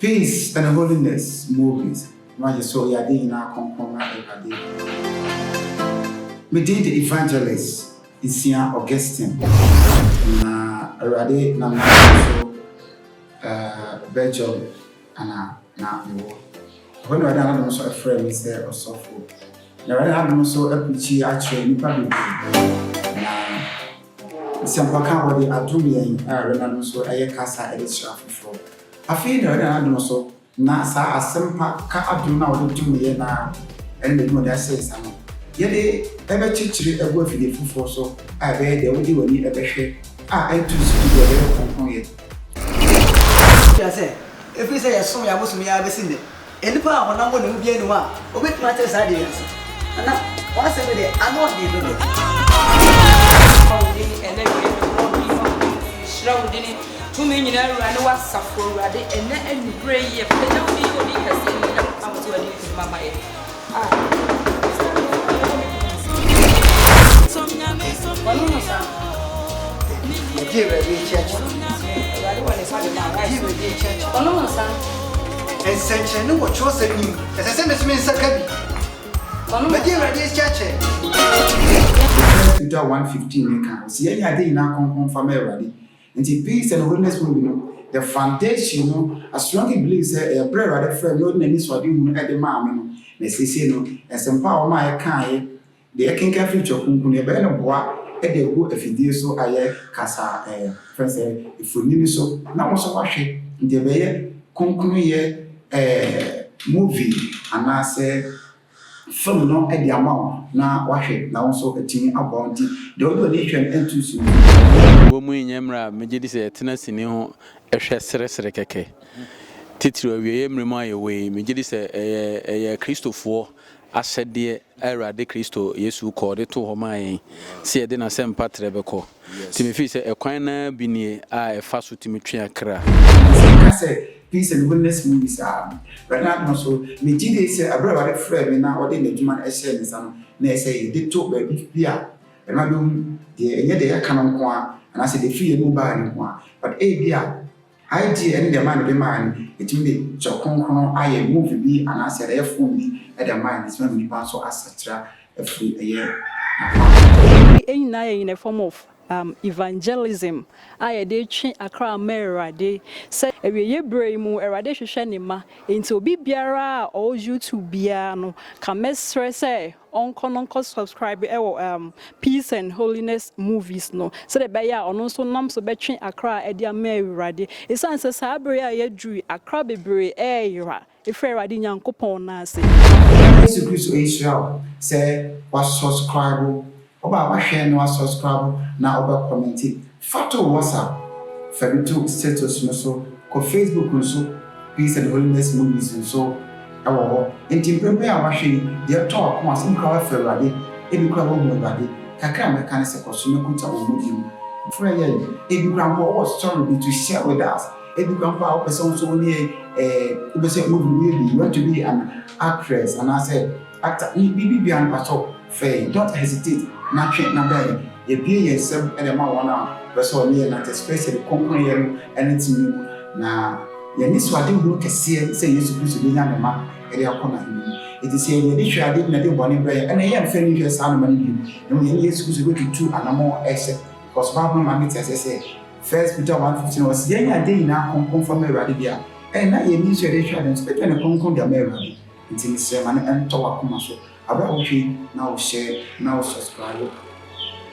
Peace and Holiness movies. Imagine so you are doing now me did the evangelist in St. Augustine. Na already na so Belgium and na you. When I don't so a friend is there or so for. Na already have so a preacher actually ni pa na Sampaka wadi adumi yin Renano so aye kasa edisha for. Afei na Renano so na sa asempa ka adum na wadi dumi na ende no da say sam. Yede ebe chichiri ego afide fufu so abe de wodi wani ebe hwe entu studio de konkon ye. Ya say if we say yaso ya bosu ya besinde enipa ahonam woni bia enu a obetima te sa de yanse na wa say be de ano de do Shrouding to me, you know, I know what's up for Raddy and then gray. If they don't be only has come to a new mama. Give a church. And send no what was a new as I send us means a cabby. But give a church. 115 accounts. Yeah, I did not come from everybody. And the peace and holiness movement, the foundation, I strongly believe a prayer at a friend, no name is what you at the mamma. Necessino, and some power my kind, the king can future Kunkuni Bella Bois, and they go if you do so. I Casa, friends, if we need so, now also wash it in the way Kunkuni movie, and I say. From no at the amount now wash it now also a team about the donation into soon. Woman Yamra, Majidis, Tennessee, a share keke. Titro, we am remind away, Majidis, a Christopher, I said, dear, era de Christo, yes, who called it to Homai. See, I didn't send Patrebeco. Timothy said, a quina bini, I fast with Timothy Kra. I say, peace and witness movies are. But not so, me did say, a brother friend, and now in the human essence, and they say, they took baby beer. And I do the yet they are canon one, and I said, the free mobile one. But a beer, I did any the man of the man, it made Chokon, I a movie be, and I said, F movie at the mind is when we pass so etc. a free a year. In a form of evangelism I dey twi akra merade say ewiye brei mu erade hwehwe ne ma enti obi biara o YouTube bia no ka mesre say onko subscribe Peace and Holiness movies no so the be ya ono so nam so betwe akra e dia merade esan say sabre ya yadru akra bebre yira if erade nyankopon na ase Jesus Christ Israel say was subscribe Oba share no subscribe na oba comment photo WhatsApp fabitu status no so ko Facebook no so Peace and Holiness movies no so awo enti prepare awahwe de talk ko asem krawa ferade ebi krawa mo bade kakra me kan se ko so me kuta o movie for ye ebi krawa what story be to share with us ebi krawa person so ni be say movie you want to be an actress and I said actor bibi an pastor fair don't hesitate na twen na bai e bie yesem ene ma wona be so me na especially kompon yem anything na ye ni so ade hu kese say Yesu Kristo be nya ne ma e de akona ni it is ye ni hwa ade na de bone bre ene ye mfa ni hwa sa no ma ni bi no ye Yesu Kristo be tutu anamo ese because Bible ma me tese say 1 Peter 1:15 was ye nya de na kompon from Erade bia e na ye ni so de hwa den so be na kompon da Erade nti ni se ma ne ento akoma so about now share, now subscribe,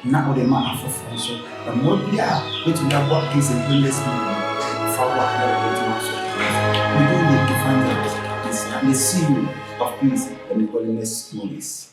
now the man of so the more we are going to have what Peace and Holiness for what we do need to find out is the seal of Peace and Holiness movies.